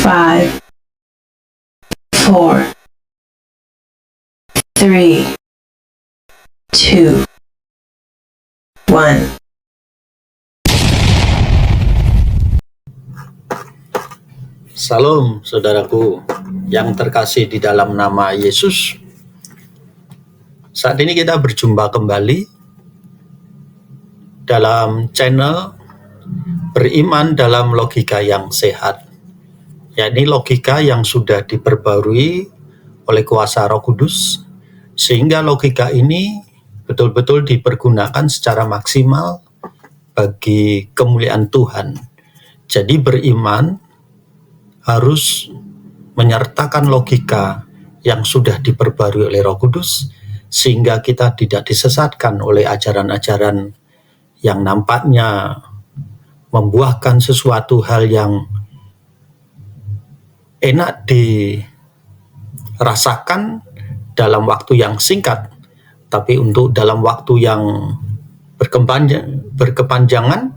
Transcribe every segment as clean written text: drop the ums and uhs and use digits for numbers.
5, 4, 3, 2, 1. Salam saudaraku yang terkasih di dalam nama Yesus. Saat ini kita berjumpa kembali dalam channel Beriman dalam Logika yang Sehat, yakni logika yang sudah diperbarui oleh kuasa Roh Kudus, sehingga logika ini betul-betul dipergunakan secara maksimal bagi kemuliaan Tuhan. Jadi beriman harus menyertakan logika yang sudah diperbarui oleh Roh Kudus, sehingga kita tidak disesatkan oleh ajaran-ajaran yang nampaknya membuahkan sesuatu hal yang enak dirasakan dalam waktu yang singkat, tapi untuk dalam waktu yang berkepanjangan,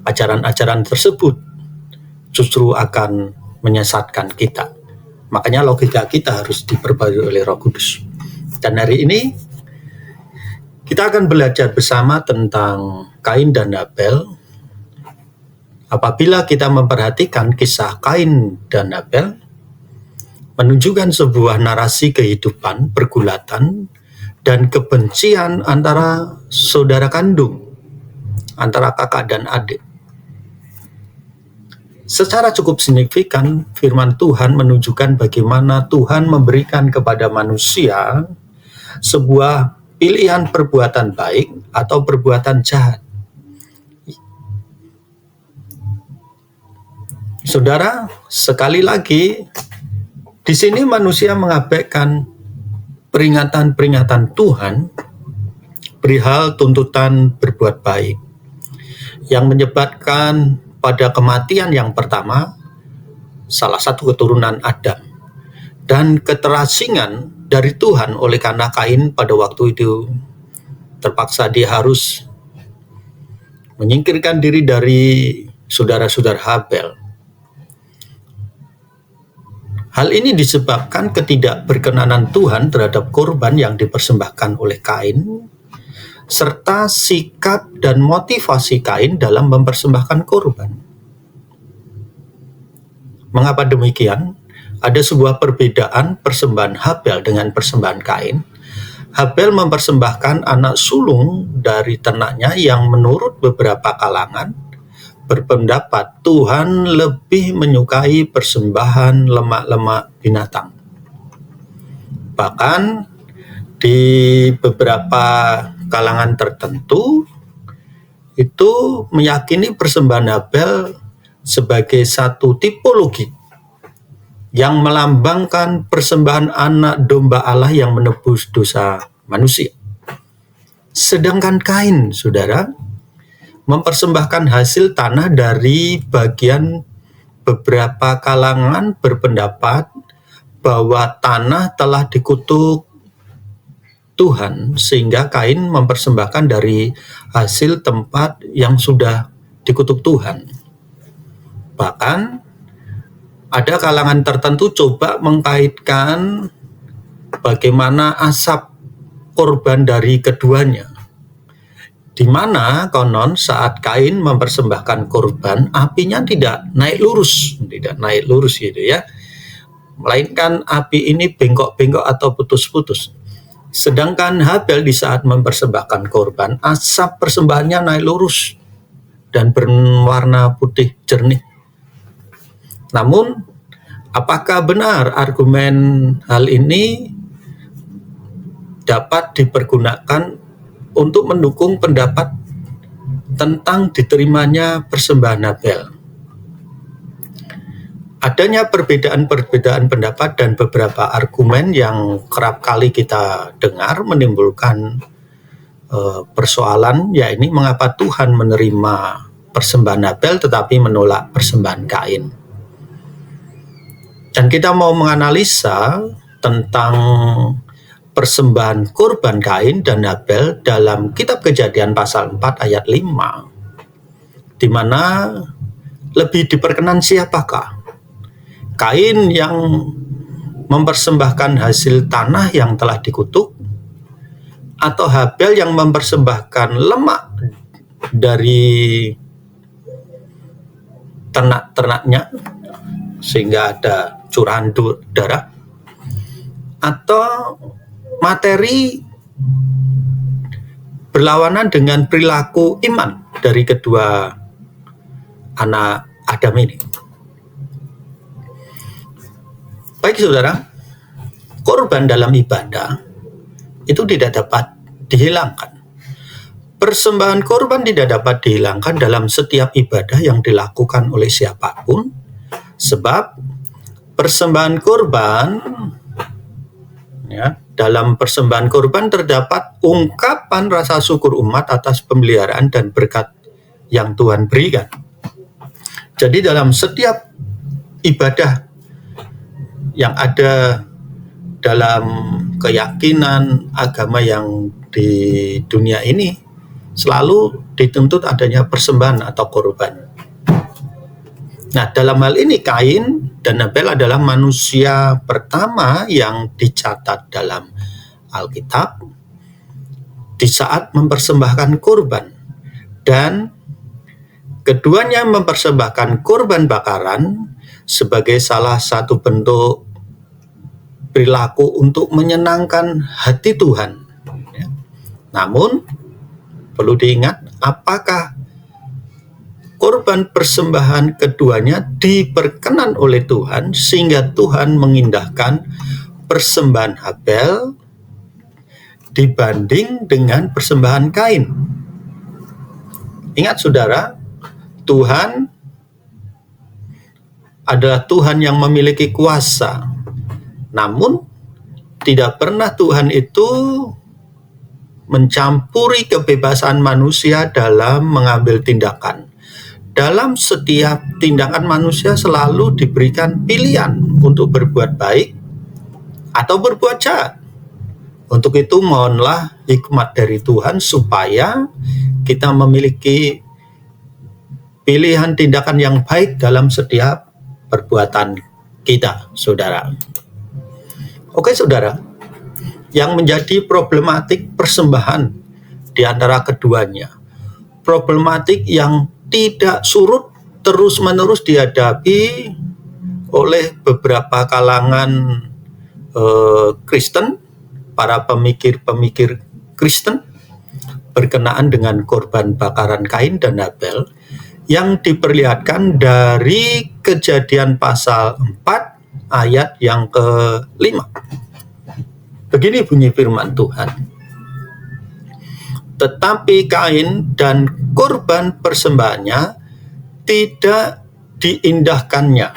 ajaran-ajaran tersebut justru akan menyesatkan kita. Makanya logika kita harus diperbarui oleh Roh Kudus. Dan hari ini kita akan belajar bersama tentang Kain dan Habel. Apabila kita memperhatikan kisah Kain dan Habel, menunjukkan sebuah narasi kehidupan, pergulatan, dan kebencian antara saudara kandung, antara kakak dan adik. Secara cukup signifikan, firman Tuhan menunjukkan bagaimana Tuhan memberikan kepada manusia sebuah pilihan perbuatan baik atau perbuatan jahat. Saudara, sekali lagi, di sini manusia mengabaikan peringatan-peringatan Tuhan perihal tuntutan berbuat baik, yang menyebabkan pada kematian yang pertama, salah satu keturunan Adam, dan keterasingan dari Tuhan oleh karena Kain pada waktu itu terpaksa dia harus menyingkirkan diri dari saudara-saudara Habel. Hal ini disebabkan ketidakberkenanan Tuhan terhadap korban yang dipersembahkan oleh Kain, serta sikap dan motivasi Kain dalam mempersembahkan korban. Mengapa demikian? Ada sebuah perbedaan persembahan Habel dengan persembahan Kain. Habel mempersembahkan anak sulung dari ternaknya yang menurut beberapa kalangan berpendapat Tuhan lebih menyukai persembahan lemak-lemak binatang. Bahkan di beberapa kalangan tertentu itu meyakini persembahan Habel sebagai satu tipologi yang melambangkan persembahan anak domba Allah yang menebus dosa manusia. Sedangkan Kain, saudara, mempersembahkan hasil tanah dari bagian beberapa kalangan berpendapat bahwa tanah telah dikutuk Tuhan, sehingga Kain mempersembahkan dari hasil tempat yang sudah dikutuk Tuhan. Bahkan ada kalangan tertentu coba mengkaitkan bagaimana asap korban dari keduanya, di mana konon saat Kain mempersembahkan korban, apinya tidak naik lurus gitu ya, melainkan api ini bengkok-bengkok atau putus-putus. Sedangkan Habel di saat mempersembahkan korban, asap persembahannya naik lurus dan berwarna putih jernih. Namun, apakah benar argumen hal ini dapat dipergunakan untuk mendukung pendapat tentang diterimanya persembahan Habel? Adanya perbedaan-perbedaan pendapat dan beberapa argumen yang kerap kali kita dengar menimbulkan persoalan, yakni mengapa Tuhan menerima persembahan Habel tetapi menolak persembahan Kain. Dan kita mau menganalisa tentang persembahan korban Kain dan Habel dalam kitab Kejadian pasal 4 ayat 5, di mana lebih diperkenan siapakah? Kain yang mempersembahkan hasil tanah yang telah dikutuk, atau Habel yang mempersembahkan lemak dari ternak-ternaknya sehingga ada curahan darah, atau materi berlawanan dengan perilaku iman dari kedua anak Adam ini. Baik saudara, korban dalam ibadah itu tidak dapat dihilangkan. Persembahan korban tidak dapat dihilangkan dalam setiap ibadah yang dilakukan oleh siapapun, sebab persembahan korban, dalam persembahan korban terdapat ungkapan rasa syukur umat atas pemeliharaan dan berkat yang Tuhan berikan. Jadi dalam setiap ibadah yang ada dalam keyakinan agama yang di dunia ini selalu dituntut adanya persembahan atau korban. Nah, dalam hal ini Kain dan Habel adalah manusia pertama yang dicatat dalam Alkitab di saat mempersembahkan korban, dan keduanya mempersembahkan korban bakaran sebagai salah satu bentuk perilaku untuk menyenangkan hati Tuhan. Namun perlu diingat, apakah korban persembahan keduanya diperkenan oleh Tuhan sehingga Tuhan mengindahkan persembahan Habel dibanding dengan persembahan Kain? Ingat saudara, Tuhan adalah Tuhan yang memiliki kuasa. Namun tidak pernah Tuhan itu mencampuri kebebasan manusia dalam mengambil tindakan. Dalam setiap tindakan manusia selalu diberikan pilihan untuk berbuat baik atau berbuat jahat. Untuk itu mohonlah hikmat dari Tuhan supaya kita memiliki pilihan tindakan yang baik dalam setiap perbuatan kita, saudara. Oke, saudara, yang menjadi problematik persembahan di antara keduanya, problematik yang tidak surut terus-menerus dihadapi oleh beberapa kalangan Kristen, para pemikir-pemikir Kristen, berkenaan dengan korban bakaran Kain dan Habel yang diperlihatkan dari Kejadian pasal 4 ayat yang ke-5. Begini bunyi firman Tuhan. Tetapi Kain dan korban persembahannya tidak diindahkannya.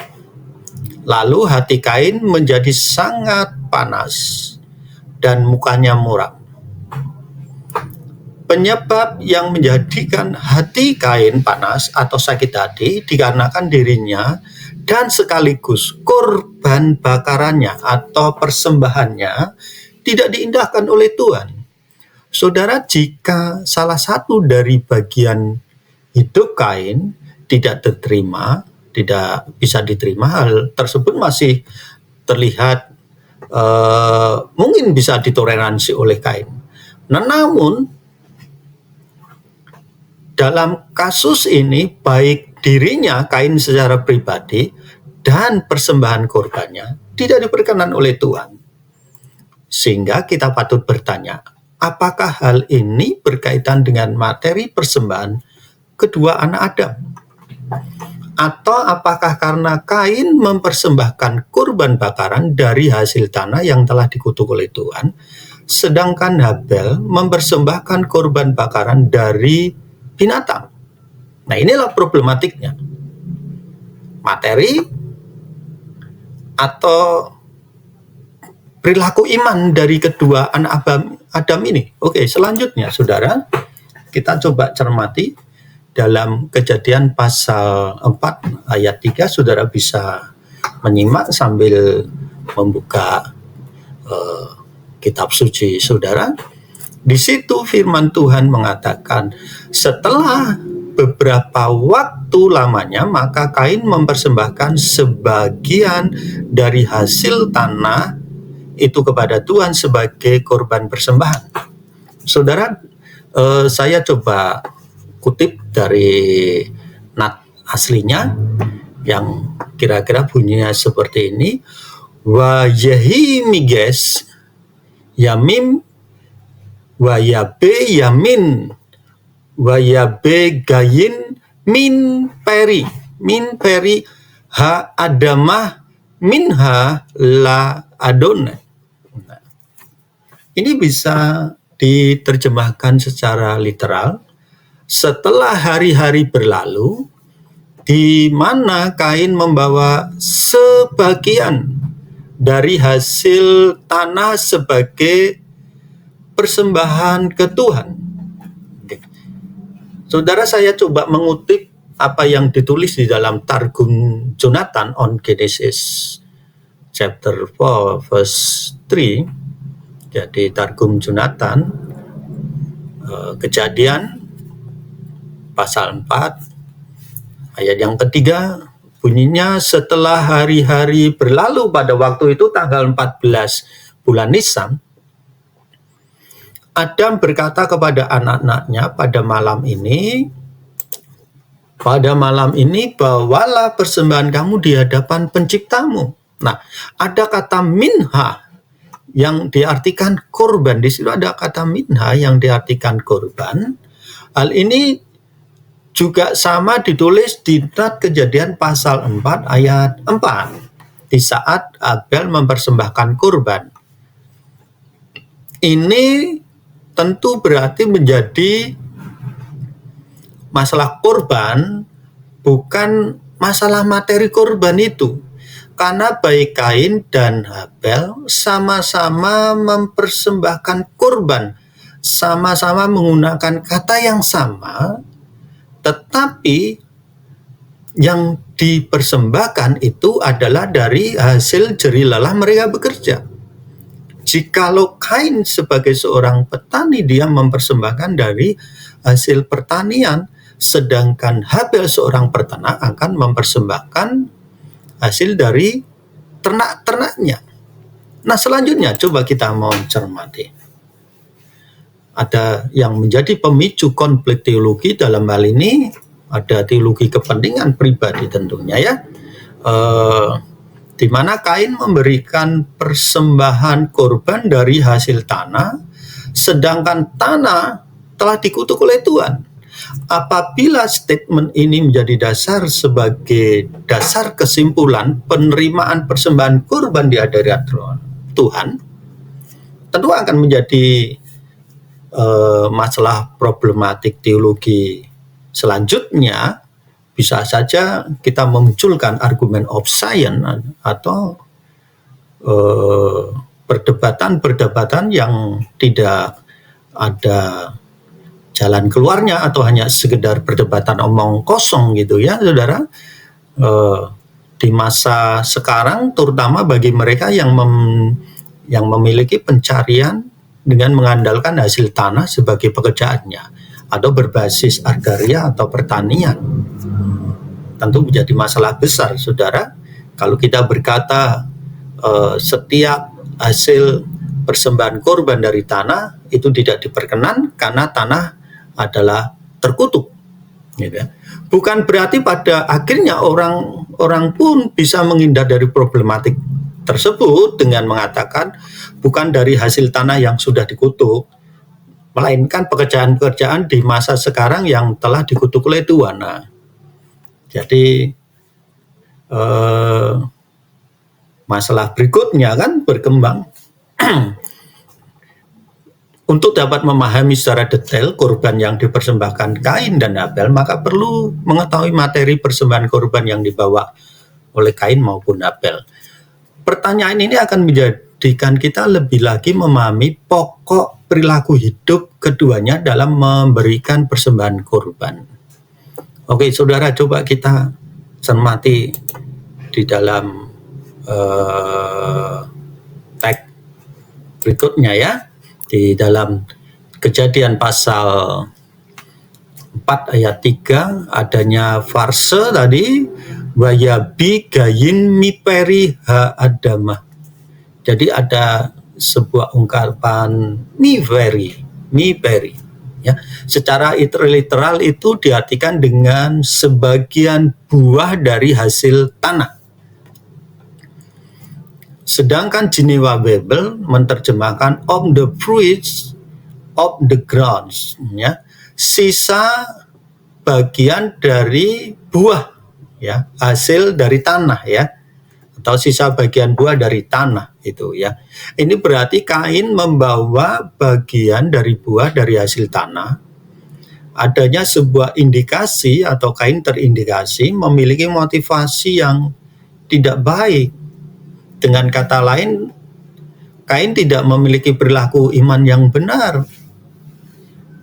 Lalu hati Kain menjadi sangat panas dan mukanya muram. Penyebab yang menjadikan hati Kain panas atau sakit hati dikarenakan dirinya dan sekaligus korban bakarannya atau persembahannya tidak diindahkan oleh Tuhan. Saudara, jika salah satu dari bagian hidup Kain tidak diterima, tidak bisa diterima, hal tersebut masih terlihat mungkin bisa ditoleransi oleh Kain. Namun dalam kasus ini baik dirinya Kain secara pribadi dan persembahan korbannya tidak diperkenan oleh Tuhan. Sehingga kita patut bertanya, apakah hal ini berkaitan dengan materi persembahan kedua anak Adam? Atau apakah karena Kain mempersembahkan kurban bakaran dari hasil tanah yang telah dikutuk oleh Tuhan, sedangkan Habel mempersembahkan kurban bakaran dari binatang? Nah, inilah problematiknya. Materi atau perilaku iman dari kedua anak Adam ini. Oke, selanjutnya saudara, kita coba cermati dalam Kejadian pasal 4 ayat 3, saudara bisa menyimak sambil membuka kitab suci saudara. Di situ firman Tuhan mengatakan, setelah beberapa waktu lamanya, maka Kain mempersembahkan sebagian dari hasil tanah itu kepada Tuhan sebagai korban persembahan. Saudara, saya coba kutip dari nat aslinya yang kira-kira bunyinya seperti ini. Wa yehi miges yamim wa yabe yamin wa yabe gayin min peri ha adamah minha la adonai. Ini bisa diterjemahkan secara literal. Setelah hari-hari berlalu, di mana Kain membawa sebagian dari hasil tanah sebagai persembahan ke Tuhan. Saudara, saya coba mengutip apa yang ditulis di dalam Targum Jonathan on Genesis chapter 4 verse 3. Jadi Targum Jonathan, Kejadian pasal 4 ayat yang ketiga, bunyinya, setelah hari-hari berlalu pada waktu itu tanggal 14 bulan Nisan, Adam berkata kepada anak-anaknya, pada malam ini bawalah persembahan kamu di hadapan penciptamu. Nah, ada kata minha yang diartikan korban. Di situ ada kata minha yang diartikan korban. Hal ini juga sama ditulis di Kejadian pasal 4 ayat 4 di saat Abel mempersembahkan kurban. Ini tentu berarti menjadi masalah kurban, bukan masalah materi kurban itu. Karena baik Kain dan Abel sama-sama mempersembahkan kurban, sama-sama menggunakan kata yang sama, tetapi yang dipersembahkan itu adalah dari hasil jerih lelah mereka bekerja. Jikalau Kain sebagai seorang petani, dia mempersembahkan dari hasil pertanian, sedangkan Habel seorang peternak akan mempersembahkan hasil dari ternak-ternaknya. Nah, selanjutnya coba kita mau cermati. Ada yang menjadi pemicu konflik teologi dalam hal ini, ada teologi kepentingan pribadi tentunya ya, di mana Kain memberikan persembahan korban dari hasil tanah, sedangkan tanah telah dikutuk oleh Tuhan. Apabila statement ini menjadi dasar sebagai dasar kesimpulan penerimaan persembahan korban di hadirat Tuhan, tentu akan menjadi masalah problematik teologi selanjutnya. Bisa saja kita memunculkan argumen of science atau perdebatan yang tidak ada jalan keluarnya, atau hanya sekedar perdebatan omong kosong gitu ya, saudara. Di masa sekarang, terutama bagi mereka yang memiliki pencarian dengan mengandalkan hasil tanah sebagai pekerjaannya, atau berbasis agraria atau pertanian, tentu menjadi masalah besar, saudara. Kalau kita berkata setiap hasil persembahan korban dari tanah itu tidak diperkenan karena tanah adalah terkutuk, gitu ya. Bukan berarti pada akhirnya orang pun bisa menghindar dari problematik tersebut dengan mengatakan bukan dari hasil tanah yang sudah dikutuk, melainkan pekerjaan-pekerjaan di masa sekarang yang telah dikutuk oleh Tuhan. Nah, jadi masalah berikutnya kan berkembang. Untuk dapat memahami secara detail korban yang dipersembahkan Kain dan Habel, maka perlu mengetahui materi persembahan korban yang dibawa oleh Kain maupun Habel. Pertanyaan ini akan menjadikan kita lebih lagi memahami pokok perilaku hidup keduanya dalam memberikan persembahan korban. Oke, saudara, coba kita cermati di dalam teks berikutnya ya. Di dalam Kejadian pasal 4 4 ayat 3 adanya farse tadi wayabi gayin miperi ha adama. Jadi ada sebuah ungkapan miperi ya. Secara literal itu diartikan dengan sebagian buah dari hasil tanah. Sedangkan Geneva Bible menerjemahkan of the fruits of the grounds, ya, sisa bagian dari buah, ya, hasil dari tanah, ya, atau sisa bagian buah dari tanah itu, ya. Ini berarti Kain membawa bagian dari buah dari hasil tanah. Adanya sebuah indikasi atau Kain terindikasi memiliki motivasi yang tidak baik. Dengan kata lain, Kain tidak memiliki perilaku iman yang benar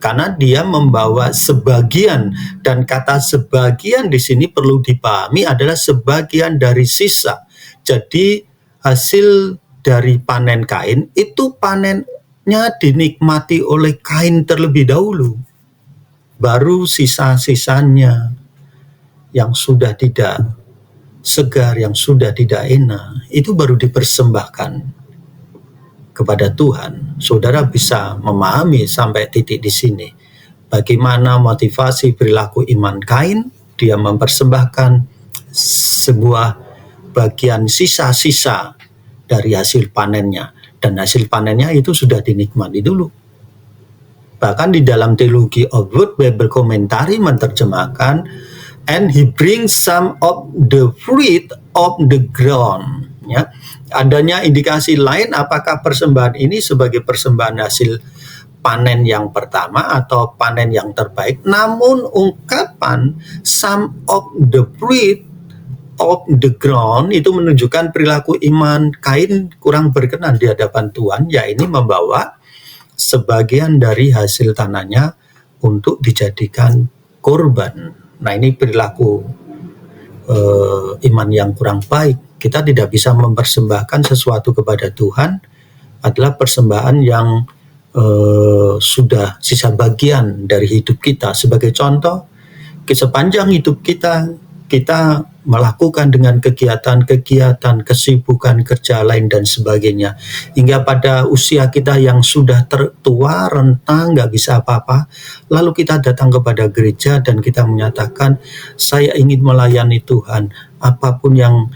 karena dia membawa sebagian, dan kata sebagian di sini perlu dipahami adalah sebagian dari sisa. Jadi hasil dari panen Kain itu panennya dinikmati oleh Kain terlebih dahulu, baru sisa-sisanya yang sudah tidak segar, yang sudah tidak enak, itu baru dipersembahkan kepada Tuhan. Saudara bisa memahami sampai titik di sini bagaimana motivasi perilaku iman Kain. Dia mempersembahkan sebuah bagian sisa-sisa dari hasil panennya, dan hasil panennya itu sudah dinikmati dulu. Bahkan di dalam Teologi of Word Bible Commentary menerjemahkan and he brings some of the fruit of the ground, ya. Adanya indikasi lain apakah persembahan ini sebagai persembahan hasil panen yang pertama atau panen yang terbaik. Namun ungkapan some of the fruit of the ground itu menunjukkan perilaku iman Kain kurang berkenan di hadapan Tuhan, yaitu membawa sebagian dari hasil tanahnya untuk dijadikan korban. Nah, ini perilaku iman yang kurang baik. Kita tidak bisa mempersembahkan sesuatu kepada Tuhan adalah persembahan yang sudah sisa bagian dari hidup kita. Sebagai contoh, sepanjang hidup kita melakukan dengan kegiatan-kegiatan, kesibukan kerja lain dan sebagainya, hingga pada usia kita yang sudah tertua, renta, nggak bisa apa-apa, lalu kita datang kepada gereja dan kita menyatakan, saya ingin melayani Tuhan, apapun yang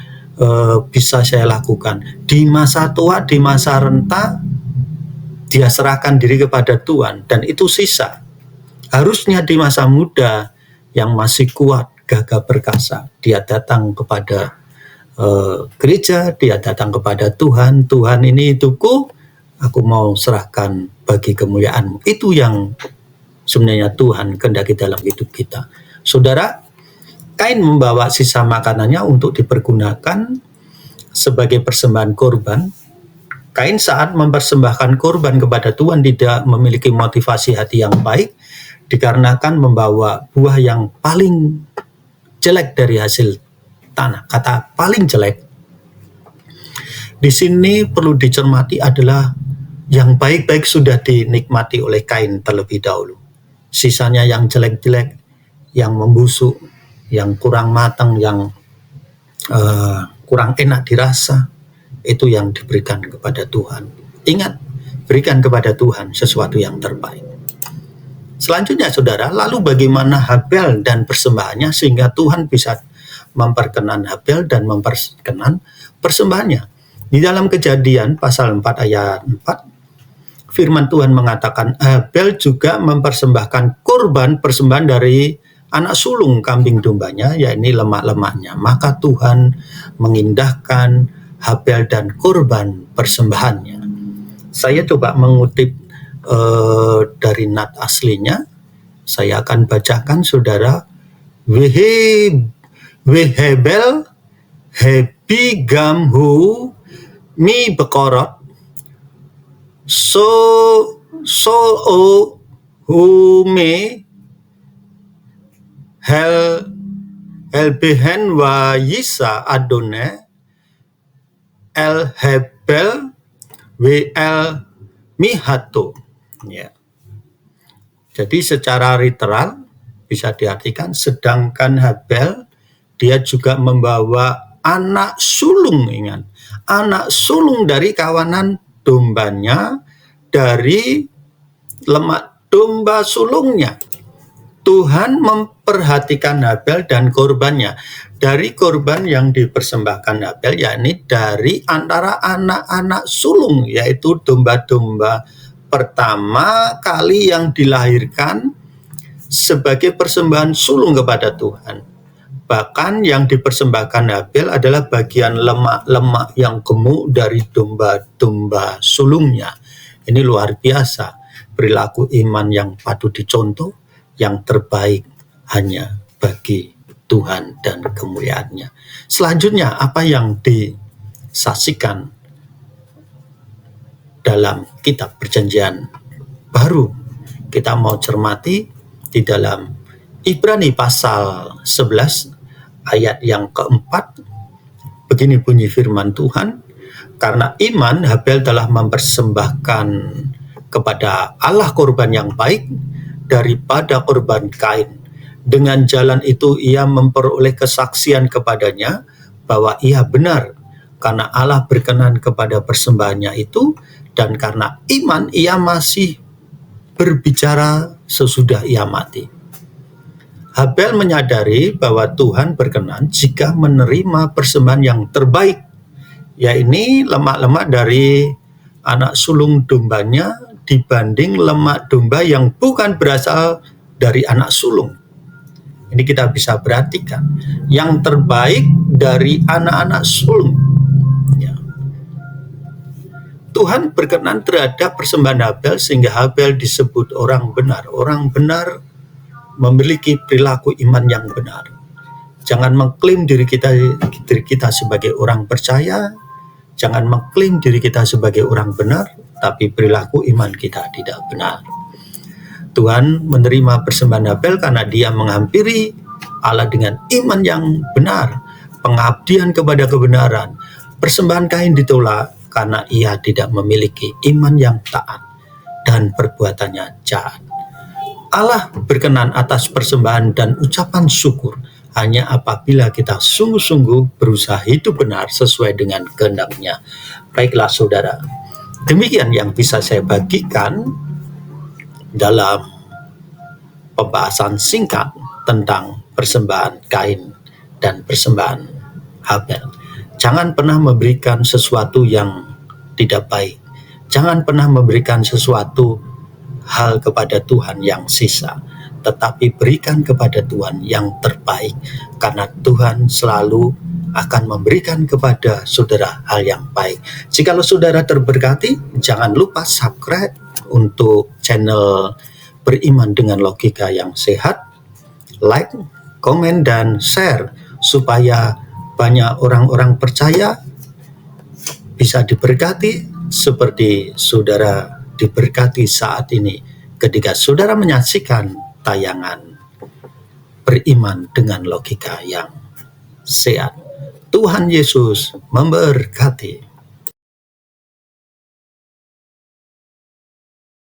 bisa saya lakukan. Di masa tua, di masa renta, dia serahkan diri kepada Tuhan, dan itu sisa. Harusnya di masa muda yang masih kuat, gagah perkasa, dia datang kepada gereja, dia datang kepada Tuhan. Tuhan, ini hidupku, aku mau serahkan bagi kemuliaan-Mu. Itu yang sebenarnya Tuhan kehendaki dalam hidup kita. Saudara, Kain membawa sisa makanannya untuk dipergunakan sebagai persembahan korban. Kain saat mempersembahkan korban kepada Tuhan tidak memiliki motivasi hati yang baik, dikarenakan membawa buah yang paling jelek dari hasil tanah. Kata paling jelek di sini perlu dicermati adalah yang baik-baik sudah dinikmati oleh Kain terlebih dahulu. Sisanya yang jelek-jelek, yang membusuk, yang kurang matang, yang kurang enak dirasa, itu yang diberikan kepada Tuhan. Ingat, berikan kepada Tuhan sesuatu yang terbaik. Selanjutnya, saudara, lalu bagaimana Habel dan persembahannya sehingga Tuhan bisa memperkenan Habel dan memperkenan persembahannya. Di dalam Kejadian pasal 4 ayat 4, firman Tuhan mengatakan Habel juga mempersembahkan kurban persembahan dari anak sulung kambing dombanya, yakni lemak-lemaknya. Maka Tuhan mengindahkan Habel dan kurban persembahannya. Saya coba mengutip dari nat aslinya. Saya akan bacakan, saudara. Wehebel hebi gamhu mi bekorot so o hume hel behen wa yisa adone el hebel wel mihato. Ya. Jadi secara literal bisa diartikan sedangkan Habel dia juga membawa anak sulung, ingat, anak sulung dari kawanan dombanya, dari lemak domba sulungnya. Tuhan memperhatikan Habel dan korbannya. Dari korban yang dipersembahkan Habel, yakni dari antara anak-anak sulung, yaitu domba-domba pertama kali yang dilahirkan sebagai persembahan sulung kepada Tuhan. Bahkan yang dipersembahkan Habel adalah bagian lemak-lemak yang gemuk dari domba-domba sulungnya. Ini luar biasa, perilaku iman yang patut dicontoh, yang terbaik hanya bagi Tuhan dan kemuliaannya. Selanjutnya, apa yang disaksikan dalam kitab Perjanjian Baru? Kita mau cermati di dalam Ibrani pasal 11 ayat yang keempat. Begini bunyi firman Tuhan, karena iman Habel telah mempersembahkan kepada Allah korban yang baik daripada korban Kain. Dengan jalan itu ia memperoleh kesaksian kepadanya bahwa ia benar, karena Allah berkenan kepada persembahannya itu, dan karena iman ia masih berbicara sesudah ia mati. Habel menyadari bahwa Tuhan berkenan jika menerima persembahan yang terbaik, yaitu lemak-lemak dari anak sulung dombanya dibanding lemak domba yang bukan berasal dari anak sulung. Ini kita bisa perhatikan, yang terbaik dari anak-anak sulung. Ya. Tuhan berkenan terhadap persembahan Habel sehingga Habel disebut orang benar. Orang benar memiliki perilaku iman yang benar. Jangan mengklaim diri kita sebagai orang percaya, jangan mengklaim diri kita sebagai orang benar, tapi perilaku iman kita tidak benar. Tuhan menerima persembahan Habel karena dia menghampiri Allah dengan iman yang benar, pengabdian kepada kebenaran. Persembahan Kain ditolak karena ia tidak memiliki iman yang taat dan perbuatannya jahat. Allah berkenan atas persembahan dan ucapan syukur hanya apabila kita sungguh-sungguh berusaha hidup benar sesuai dengan kehendak-Nya. Baiklah saudara, demikian yang bisa saya bagikan dalam pembahasan singkat tentang persembahan Kain dan persembahan Habel. Jangan pernah memberikan sesuatu yang tidak baik. Jangan pernah memberikan sesuatu hal kepada Tuhan yang sisa, tetapi berikan kepada Tuhan yang terbaik, karena Tuhan selalu akan memberikan kepada saudara hal yang baik. Jikalau saudara terberkati, jangan lupa subscribe untuk channel Beriman dengan Logika yang Sehat, like, komen, dan share supaya banyak orang-orang percaya bisa diberkati seperti saudara diberkati saat ini ketika saudara menyaksikan tayangan Beriman dengan Logika yang Sehat. Tuhan Yesus memberkati.